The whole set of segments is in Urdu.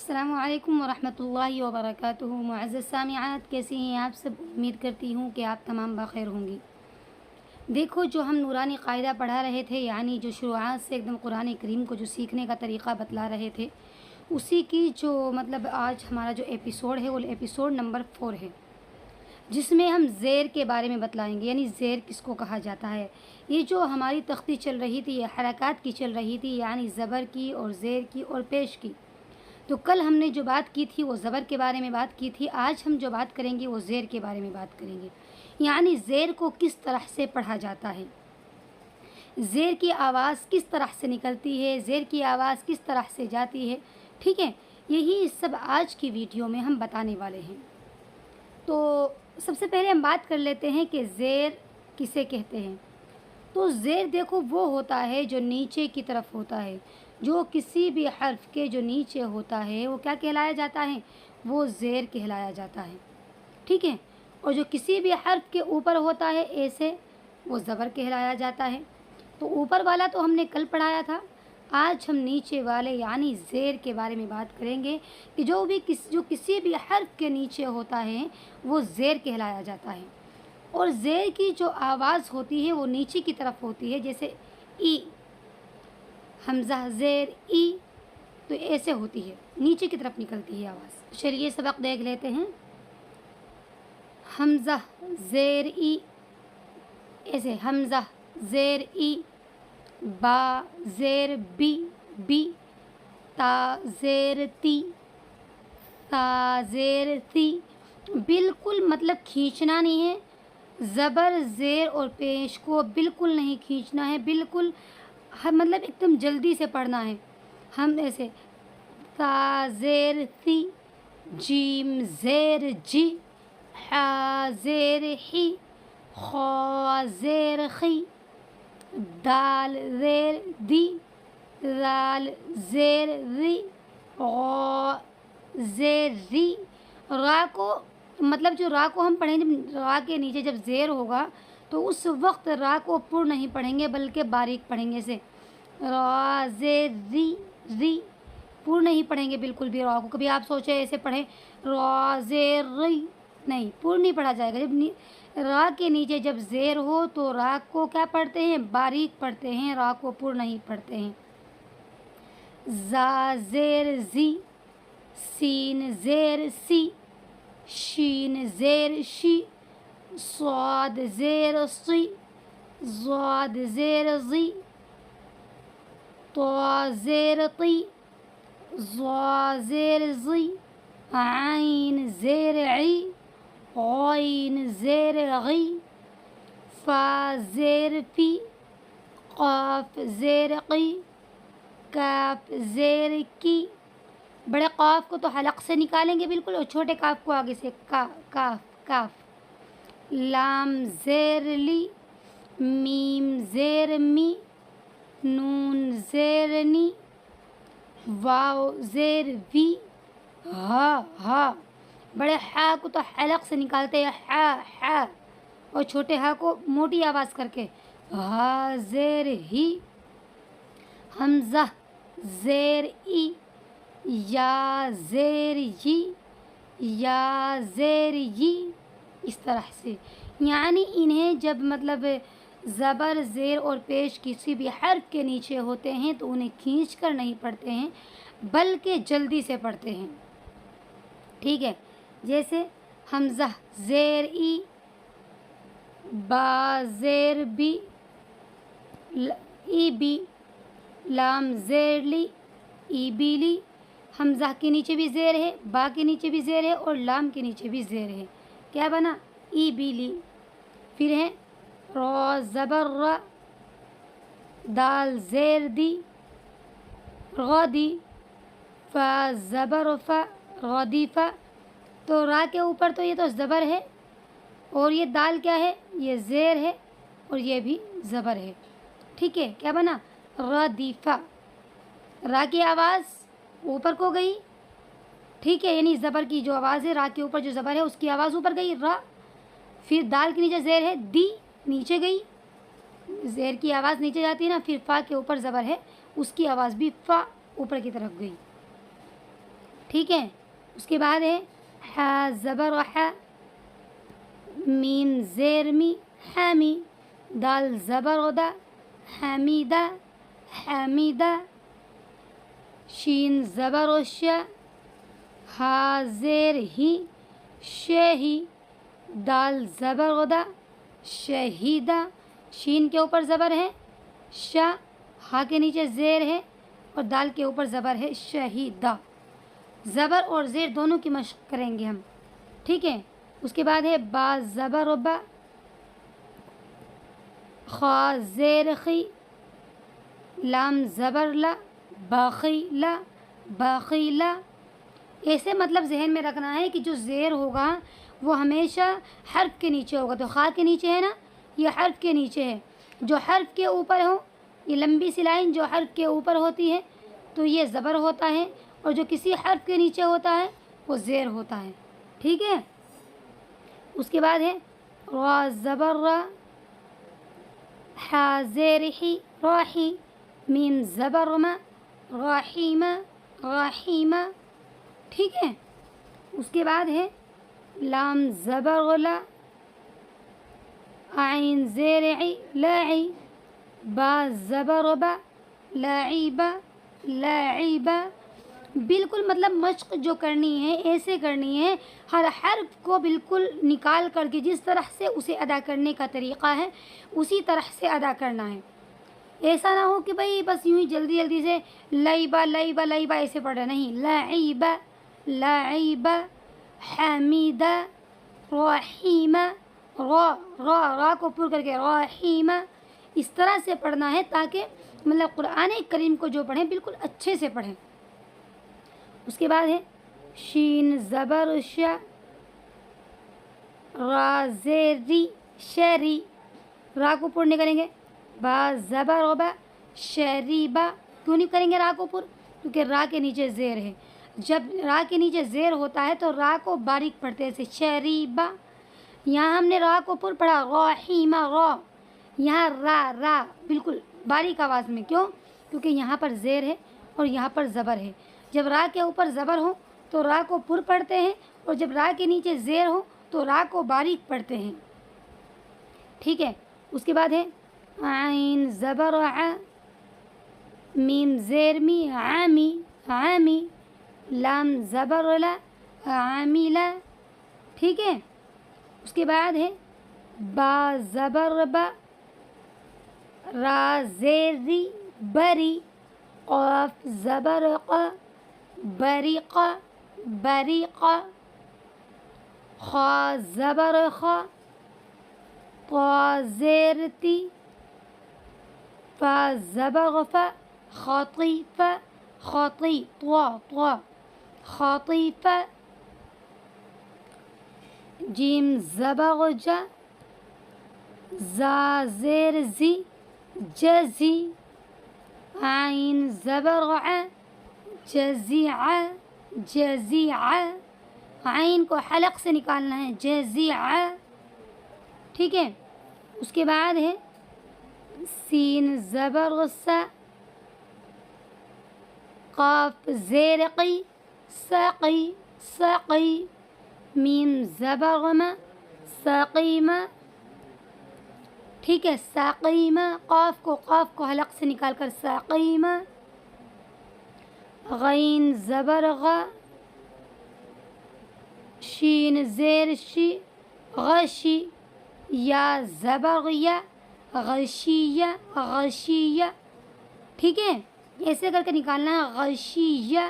السلام علیکم ورحمۃ اللہ وبرکاتہ۔ معزز سامعات، کیسی ہیں آپ سب؟ امید کرتی ہوں کہ آپ تمام بخیر ہوں گی۔ دیکھو، جو ہم نورانی قاعدہ پڑھا رہے تھے، یعنی جو شروعات سے ایک دم قرآن کریم کو جو سیکھنے کا طریقہ بتلا رہے تھے، اسی کی جو آج ہمارا جو ایپیسوڈ ہے وہ ایپیسوڈ نمبر 4 ہے، جس میں ہم زیر کے بارے میں بتلائیں گے، یعنی زیر کس کو کہا جاتا ہے۔ یہ جو ہماری تختی چل رہی تھی، یہ حرکات کی چل رہی تھی، یعنی زبر کی اور زیر کی اور پیش کی۔ تو کل ہم نے جو بات کی تھی وہ زبر کے بارے میں بات کی تھی، آج ہم جو بات کریں گے وہ زیر کے بارے میں بات کریں گے، یعنی زیر کو کس طرح سے پڑھا جاتا ہے، زیر کی آواز کس طرح سے نکلتی ہے، زیر کی آواز کس طرح سے جاتی ہے۔ ٹھیک ہے، یہی سب آج کی ویڈیو میں ہم بتانے والے ہیں۔ تو سب سے پہلے ہم بات کر لیتے ہیں کہ زیر کسے کہتے ہیں۔ تو زیر دیکھو وہ ہوتا ہے جو نیچے کی طرف ہوتا ہے، جو کسی بھی حرف کے جو نیچے ہوتا ہے وہ کیا کہلایا جاتا ہے؟ وہ زیر کہلایا جاتا ہے۔ ٹھیک ہے، اور جو کسی بھی حرف کے اوپر ہوتا ہے ایسے، وہ زبر کہلایا جاتا ہے۔ تو اوپر والا تو ہم نے کل پڑھایا تھا، آج ہم نیچے والے یعنی زیر کے بارے میں بات کریں گے کہ جو کسی بھی حرف کے نیچے ہوتا ہے وہ زیر کہلایا جاتا ہے۔ اور زیر کی جو آواز ہوتی ہے وہ نیچے کی طرف ہوتی ہے، جیسے ای، حمزہ زیر ای، تو ایسے ہوتی ہے، نیچے کی طرف نکلتی ہے آواز۔ چلیے سبق دیکھ لیتے ہیں۔ حمزہ زیر ای، ایسے حمزہ زیر ای، با زیر بی بی، تا زیر تی، تا زیر تی، بالکل کھینچنا نہیں ہے، زبر زیر اور پیش کو بالکل نہیں کھینچنا ہے، بالکل ایک دم جلدی سے پڑھنا ہے۔ ہم ایسے تا زیر تی، جیم زیر جی، حا زیر حی، خا زیر خی، دال زیر دی، زال زیر ری، غا زیر ری۔ را کو جو را کو ہم پڑھیں جب را کے نیچے جب زیر ہوگا تو اس وقت را کو پر نہیں پڑھیں گے بلکہ باریک پڑھیں گے، اسے را زیر ری ری، پر نہیں پڑھیں گے بالکل بھی را کو۔ کبھی آپ سوچیں ایسے پڑھیں را زیر ری، نہیں، پر نہیں پڑھا جائے گا۔ جب را کے نیچے جب زیر ہو تو را کو کیا پڑھتے ہیں؟ باریک پڑھتے ہیں، را کو پر نہیں پڑھتے ہیں۔ زا زیر زی، سین زیر سی، شین زیر شی، صاد زیر صی، ضاد زیر ضی، طا زیر طی، ظا زیر ضی، عین زیر عی، غین زیر غی، فا زیر فی، قاف زیر قی، کاف زیر کی۔ بڑے قاف کو تو حلق سے نکالیں گے بالکل، اور چھوٹے کاف کو آگے سے کاف کاف۔ لام زیر لی، میم زیر می، نون زیر نی، واو زیر وی، ہا۔ بڑے ہا کو تو حلق سے نکالتے ہیں، ہا، اور چھوٹے ہا کو موٹی آواز کر کے ہا زیر ہی۔ حمزہ زیر ای، یا زیر یی، یا زیر یی، اس طرح سے، یعنی انہیں جب زبر زیر اور پیش کسی بھی حرف کے نیچے ہوتے ہیں تو انہیں کھینچ کر نہیں پڑھتے ہیں بلکہ جلدی سے پڑھتے ہیں۔ ٹھیک ہے، جیسے حمزہ زیر ای، با زیر بی، ای بی، لام زیر لی، ای بی لی۔ حمزہ کے نیچے بھی زیر ہے، با کے نیچے بھی زیر ہے، اور لام کے نیچے بھی زیر ہے، کیا بنا؟ ای بی لی۔ پھر ہے را زبر را، دال زیر دی، غ دی، فا زبر فا، غدیفہ۔ تو را کے اوپر تو یہ تو زبر ہے، اور یہ دال کیا ہے؟ یہ زیر ہے، اور یہ بھی زبر ہے۔ ٹھیک ہے، کیا بنا؟ ردیفہ۔ را کی آواز اوپر کو گئی، ٹھیک ہے، یعنی زبر کی جو آواز ہے، را کے اوپر جو زبر ہے اس کی آواز اوپر گئی، را۔ پھر دال کے نیچے زیر ہے، دی، نیچے گئی، زیر کی آواز نیچے جاتی ہے نا، پھر فا کے اوپر زبر ہے، اس کی آواز بھی فا اوپر کی طرف گئی۔ ٹھیک ہے. اس کے بعد ہے ح زبر ح، میم زیر می حامی، دال زبر دا حمیدہ حمیدہ، شین زبر ش، ہا زیر ہی شہی، دال زبر دا شہیدہ، شین کے اوپر زبر ہے ش، ہا کے نیچے زیر ہے اور دال کے اوپر زبر ہے شہیدہ. زبر اور زیر دونوں کی مشق کریں گے ہم. ٹھیک ہے. اس کے بعد ہے با زبر با، خا زیر خی، لام زبر لا، باخیلا باخیلا. ایسے مطلب ذہن میں رکھنا ہے کہ جو زیر ہوگا وہ ہمیشہ حرف کے نیچے ہوگا. تو خا کے نیچے ہے نا، یہ حرف کے نیچے ہے. جو حرف کے اوپر ہو، یہ لمبی سی لائن جو حرف کے اوپر ہوتی ہے تو یہ زبر ہوتا ہے، اور جو کسی حرف کے نیچے ہوتا ہے وہ زیر ہوتا ہے. ٹھیک ہے. اس کے بعد ہے را زبر را، حا زیر حی راحی، میم زبر ما، راحیمہ راحیمہ. ٹھیک ہے. اس کے بعد ہے لام زبر لا، عین زیر عی لاعی، با زبر با، لاعیبہ لاعیبہ. بالکل مطلب مشق جو کرنی ہے ایسے کرنی ہے، ہر حرف کو بالکل نکال کر کے جس طرح سے اسے ادا کرنے کا طریقہ ہے اسی طرح سے ادا کرنا ہے. ایسا نہ ہو کہ بھئی بس یوں ہی جلدی جلدی سے لعیبہ لعیبہ لعیبہ ایسے پڑھ رہے. نہیں، لعیبہ لعیبہ، حمیدہ، رحیمہ، را را را کو پر کر کے رحیمہ. اس طرح سے پڑھنا ہے تاکہ مطلب قرآن کریم کو جو پڑھیں بالکل اچھے سے پڑھیں. اس کے بعد ہے شین زبر ش، را زیر ری شری، را کو پر نہیں کریں گے. با زبر با شریبہ. کیوں نہیں کریں گے را کو پر؟ کیونکہ را کے نیچے زیر ہے. جب را کے نیچے زیر ہوتا ہے تو را کو باریک پڑھتے ہیں، جیسے شریبہ. یہاں ہم نے را کو پر پڑھا رحیمہ را، یہاں را را بالکل باریک آواز میں. کیوں؟ کیونکہ یہاں پر زیر ہے اور یہاں پر زبر ہے. جب را کے اوپر زبر ہو تو را کو پر پڑھتے ہیں، اور جب را کے نیچے زیر ہو تو را کو باریک پڑھتے ہیں. ٹھیک ہے. اس کے بعد ہے عین زبر ع، میم زیر می عامی عامی، لام زبر لا عامیلا. ٹھیک ہے. اس کے بعد ہے با زبر با، را زیر ری بری، قاف زبر ق، بریق بریق، خا زبر خا، طا زیر تی، فا زبر فا، خاطیف خاطی، طوا طوا، خاطیف. جیم زبر جا، زا زیر زی جزی، عین زبر ع، جزیع جزیع. عین کو حلق سے نکالنا ہے، جزیع. ٹھیک ہے. اس کے بعد ہے سین زبر سا، قاف زیر قی ساقی ساقی، میم زبر ما، ساقیمہ. ٹھیک ہے. ساقیمہ، قاف کو حلق سے نکال کر ساقیمہ. غین زبر غا، شین زیر شی غشی، یا زبر یا، غشیہ غشیہ. ٹھیک ہے. ایسے کر کے نکالنا ہے، غشیہ.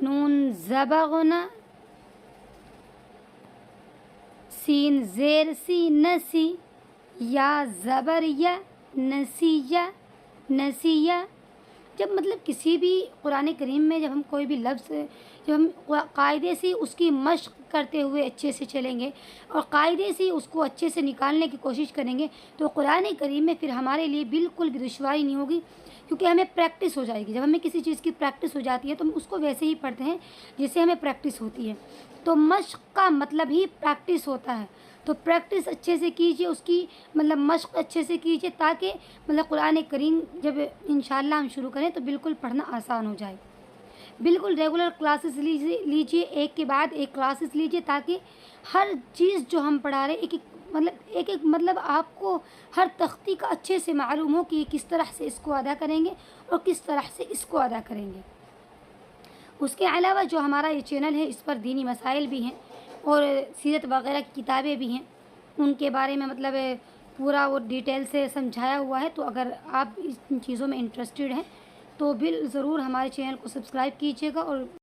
نون زبر نا، سین زیر سی نسی، یا زبر یا، نسیہ نسیہ. جب مطلب کسی بھی قرآن کریم میں جب ہم کوئی بھی لفظ، جب ہم قاعدے سے اس کی مشق کرتے ہوئے اچھے سے چلیں گے اور قاعدے سے اس کو اچھے سے نکالنے کی کوشش کریں گے تو قرآن کریم میں پھر ہمارے لیے بالکل بھی دشواری نہیں ہوگی، کیونکہ ہمیں پریکٹس ہو جائے گی. جب ہمیں کسی چیز کی پریکٹس ہو جاتی ہے تو ہم اس کو ویسے ہی پڑھتے ہیں جیسے ہمیں پریکٹس ہوتی ہے. تو مشق کا مطلب ہی پریکٹس ہوتا ہے. تو پریکٹس اچھے سے کیجیے، اس کی مطلب مشق اچھے سے کیجیے تاکہ مطلب قرآن کریم جب انشاءاللہ ہم شروع کریں تو بالکل پڑھنا آسان ہو جائے. بالکل ریگولر کلاسز لیجیے، ایک کے بعد ایک کلاسز لیجیے، تاکہ ہر چیز جو ہم پڑھا رہے ایک ایک مطلب آپ کو ہر تختی کا اچھے سے معلوم ہو کہ کس طرح سے اس کو ادا کریں گے اور کس طرح سے اس کو ادا کریں گے۔ اس کے علاوہ جو ہمارا یہ چینل ہے اس پر دینی مسائل بھی ہیں اور سیرت وغیرہ کی کتابیں بھی ہیں، ان کے بارے میں مطلب پورا وہ ڈیٹیل سے سمجھایا ہوا ہے۔ تو اگر آپ ان چیزوں میں انٹرسٹڈ ہیں تو ضرور ہمارے چینل کو سبسکرائب کیجیے گا اور